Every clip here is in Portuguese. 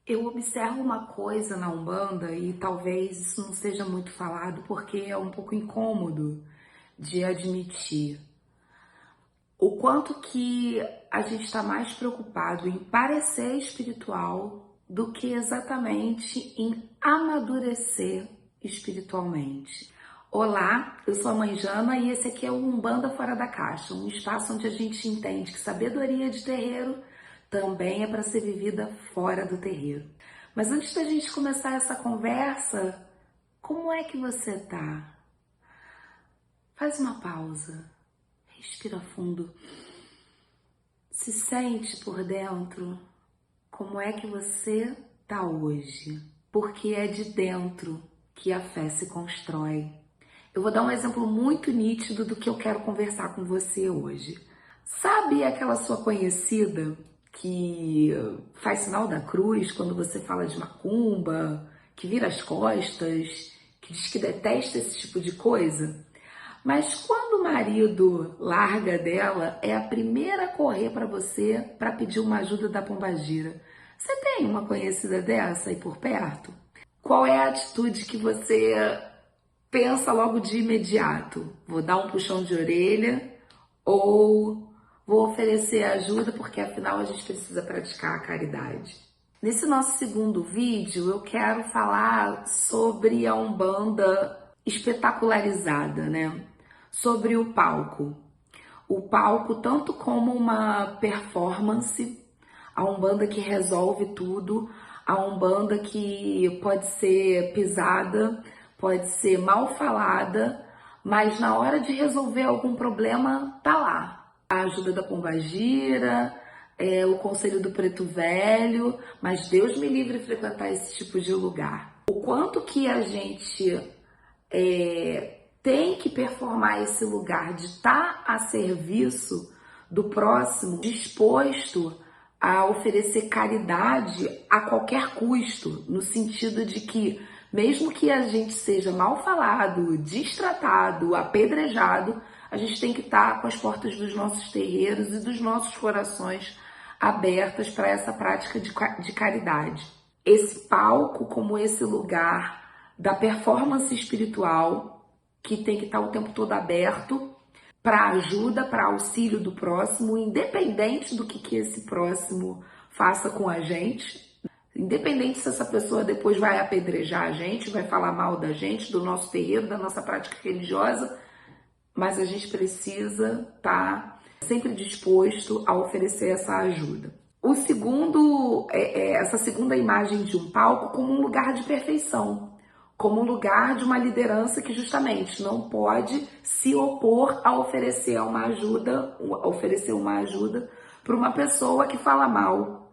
Eu observo uma coisa na Umbanda e talvez isso não seja muito falado porque é um pouco incômodo de admitir. O quanto que a gente está mais preocupado em parecer espiritual do que exatamente em amadurecer espiritualmente. Olá, eu sou a Mãe Jana e esse aqui é o Umbanda Fora da Caixa, um espaço onde a gente entende que sabedoria de terreiro também é para ser vivida fora do terreiro. Mas antes da gente começar essa conversa, como é que você tá? Faz uma pausa, respira fundo, se sente por dentro. Como é que você tá hoje? Porque é de dentro que a fé se constrói. Eu vou dar um exemplo muito nítido do que eu quero conversar com você hoje. Sabe aquela sua conhecida que faz sinal da cruz quando você fala de macumba, que vira as costas, que diz que detesta esse tipo de coisa? Mas quando o marido larga dela, é a primeira a correr para você para pedir uma ajuda da pombagira. Você tem uma conhecida dessa aí por perto? Qual é a atitude que você pensa logo de imediato? Vou dar um puxão de orelha ou vou oferecer ajuda porque afinal a gente precisa praticar a caridade? Nesse nosso segundo vídeo eu quero falar sobre a Umbanda espetacularizada, né? Sobre o palco. O palco tanto como uma performance, a Umbanda que resolve tudo, a Umbanda que pode ser pisada, pode ser mal falada, mas na hora de resolver algum problema, tá lá. A ajuda da pombagira, o conselho do preto velho, mas Deus me livre de frequentar esse tipo de lugar. O quanto que a gente tem que performar esse lugar de estar a serviço do próximo, disposto a oferecer caridade a qualquer custo, no sentido de que, mesmo que a gente seja mal falado, destratado, apedrejado, a gente tem que estar com as portas dos nossos terreiros e dos nossos corações abertas para essa prática de caridade. Esse palco, como esse lugar da performance espiritual, que tem que estar o tempo todo aberto para ajuda, para auxílio do próximo, independente do que esse próximo faça com a gente, independente se essa pessoa depois vai apedrejar a gente, vai falar mal da gente, do nosso terreiro, da nossa prática religiosa, mas a gente precisa estar sempre disposto a oferecer essa ajuda. O segundo, essa segunda imagem de um palco como um lugar de perfeição, como um lugar de uma liderança que justamente não pode se opor a oferecer uma ajuda para uma pessoa que fala mal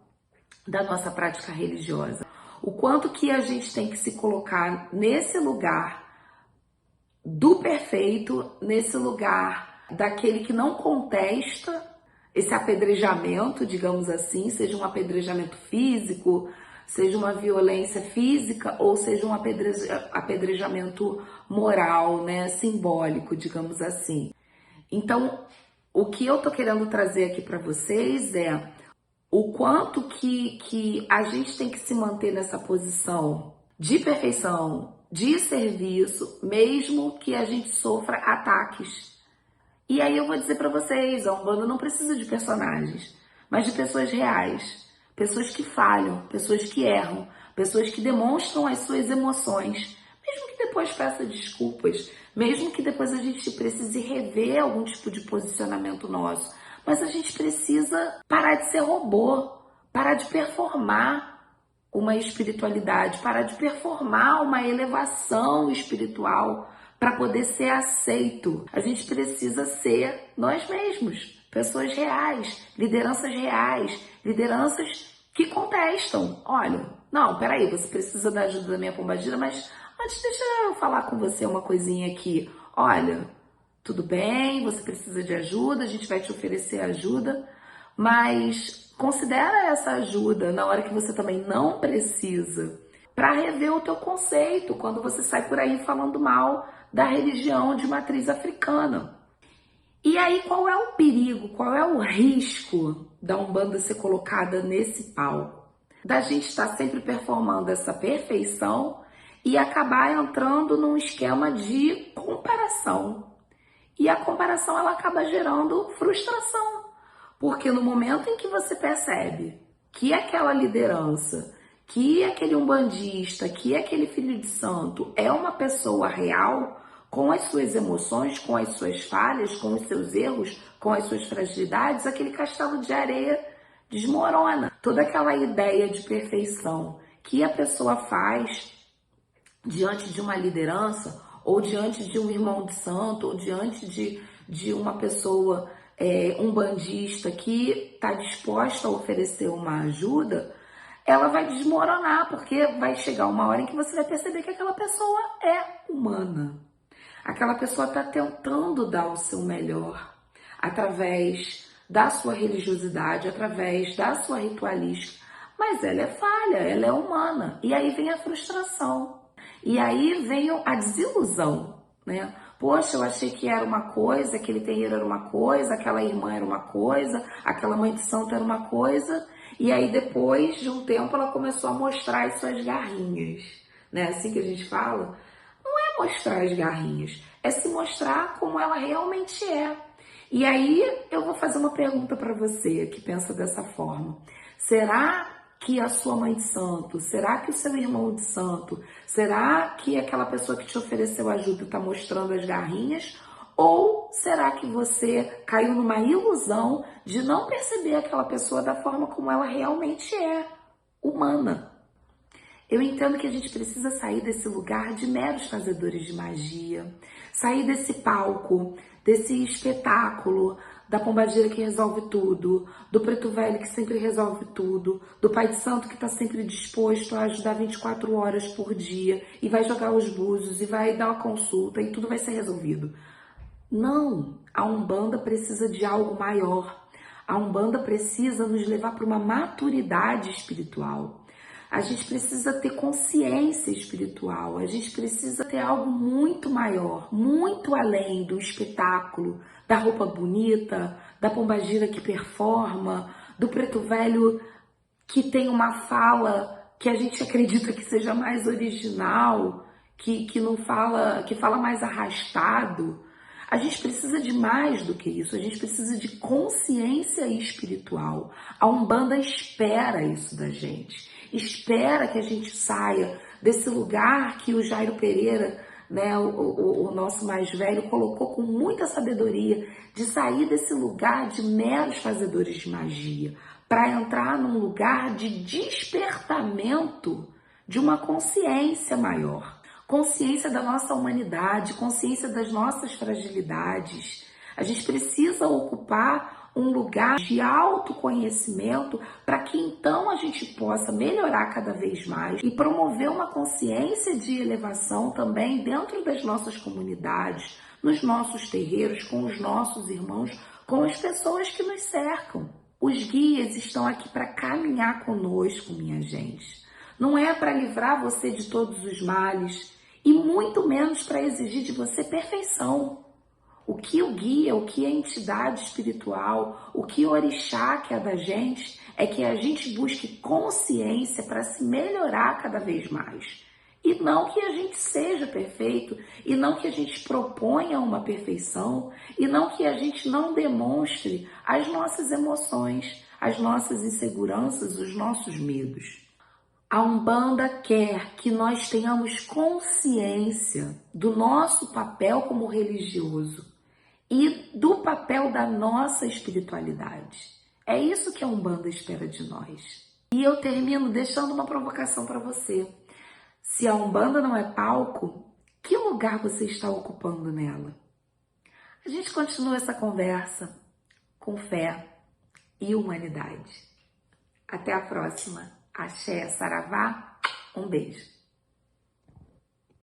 da nossa prática religiosa. O quanto que a gente tem que se colocar nesse lugar do perfeito, nesse lugar daquele que não contesta esse apedrejamento, digamos assim, seja um apedrejamento físico, seja uma violência física ou seja um apedrejamento moral, né, simbólico, digamos assim. Então, o que eu tô querendo trazer aqui para vocês é o quanto que a gente tem que se manter nessa posição de perfeição, de serviço, mesmo que a gente sofra ataques. E aí eu vou dizer para vocês, a Umbanda não precisa de personagens, mas de pessoas reais, pessoas que falham, pessoas que erram, pessoas que demonstram as suas emoções, mesmo que depois peça desculpas, mesmo que depois a gente precise rever algum tipo de posicionamento nosso, mas a gente precisa parar de ser robô, parar de performar uma espiritualidade, parar de performar uma elevação espiritual para poder ser aceito. A gente precisa ser nós mesmos, pessoas reais, lideranças que contestam. Olha, não, peraí, você precisa da ajuda da minha pombagira, mas antes deixa eu falar com você uma coisinha aqui. Olha, tudo bem, você precisa de ajuda, a gente vai te oferecer ajuda, mas considera essa ajuda na hora que você também não precisa, para rever o teu conceito quando você sai por aí falando mal da religião de matriz africana. E aí, qual é o perigo, qual é o risco da Umbanda ser colocada nesse palco? da gente estar sempre performando essa perfeição e acabar entrando num esquema de comparação. E a comparação ela acaba gerando frustração, porque no momento em que você percebe que aquela liderança, que aquele umbandista, que aquele filho de santo é uma pessoa real, com as suas emoções, com as suas falhas, com os seus erros, com as suas fragilidades, aquele castelo de areia desmorona. Toda aquela ideia de perfeição que a pessoa faz diante de uma liderança, ou diante de um irmão de santo, ou diante de uma pessoa umbandista que está disposta a oferecer uma ajuda, ela vai desmoronar, porque vai chegar uma hora em que você vai perceber que aquela pessoa é humana. Aquela pessoa está tentando dar o seu melhor através da sua religiosidade, através da sua ritualística, mas ela é falha, ela é humana. E aí vem a frustração. E aí vem a desilusão, né? Poxa, eu achei que era uma coisa, aquele terreiro era uma coisa, aquela irmã era uma coisa, aquela mãe de santo era uma coisa. E aí depois de um tempo ela começou a mostrar as suas garrinhas, né? Assim que a gente fala. Não é mostrar as garrinhas, é se mostrar como ela realmente é. E aí eu vou fazer uma pergunta para você que pensa dessa forma. Será que a sua mãe de santo, será que o seu irmão de santo, será que aquela pessoa que te ofereceu ajuda está mostrando as garrinhas? Ou será que você caiu numa ilusão de não perceber aquela pessoa da forma como ela realmente é, humana? Eu entendo que a gente precisa sair desse lugar de meros fazedores de magia, sair desse palco, desse espetáculo, da pombagira que resolve tudo, do preto velho que sempre resolve tudo, do pai de santo que está sempre disposto a ajudar 24 horas por dia e vai jogar os búzios e vai dar uma consulta e tudo vai ser resolvido. Não, a Umbanda precisa de algo maior. A Umbanda precisa nos levar para uma maturidade espiritual. A gente precisa ter consciência espiritual, a gente precisa ter algo muito maior, muito além do espetáculo, da roupa bonita, da pombagira que performa, do preto velho que tem uma fala que a gente acredita que seja mais original, que não fala, que fala mais arrastado. A gente precisa de mais do que isso, a gente precisa de consciência espiritual. A Umbanda espera isso da gente. Espera que a gente saia desse lugar que o Jairo Pereira, né, o nosso mais velho, colocou com muita sabedoria, de sair desse lugar de meros fazedores de magia, para entrar num lugar de despertamento de uma consciência maior, consciência da nossa humanidade, consciência das nossas fragilidades. A gente precisa ocupar um lugar de autoconhecimento para que então a gente possa melhorar cada vez mais e promover uma consciência de elevação também dentro das nossas comunidades, nos nossos terreiros, com os nossos irmãos, com as pessoas que nos cercam. Os guias estão aqui para caminhar conosco, minha gente. Não é para livrar você de todos os males e muito menos para exigir de você perfeição. O que o guia, o que a entidade espiritual, o que o orixá quer da gente é que a gente busque consciência para se melhorar cada vez mais. E não que a gente seja perfeito, e não que a gente proponha uma perfeição, e não que a gente não demonstre as nossas emoções, as nossas inseguranças, os nossos medos. A Umbanda quer que nós tenhamos consciência do nosso papel como religioso e do papel da nossa espiritualidade. É isso que a Umbanda espera de nós. E eu termino deixando uma provocação para você. Se a Umbanda não é palco, que lugar você está ocupando nela? A gente continua essa conversa com fé e humanidade. Até a próxima. Axé, saravá, um beijo.